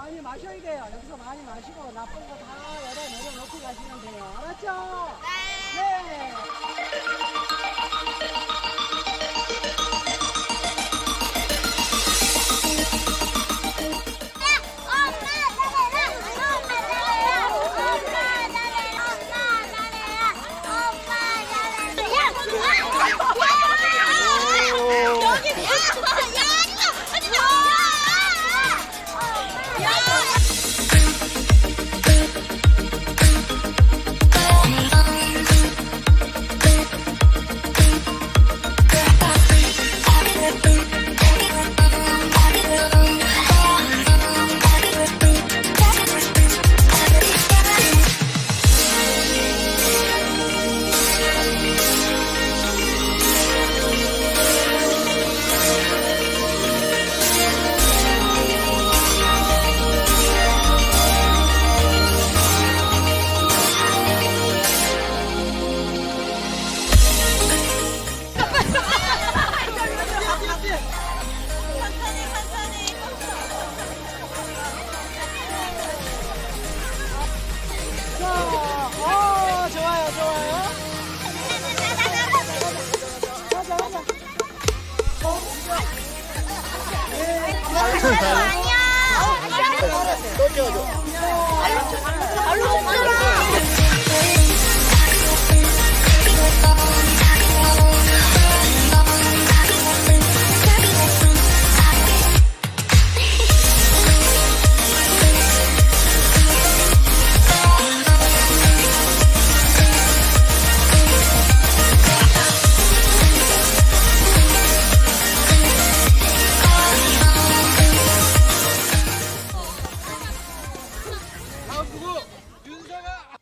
많이 마셔야 돼요. 여기서 많이 마시고 나쁜 거 다 열에 내려놓고 가시면 돼요. 알았죠? 네. 좋아요, 좋아요. 가자, 가자. 또 띄워줘. 다음 누구? 윤서가.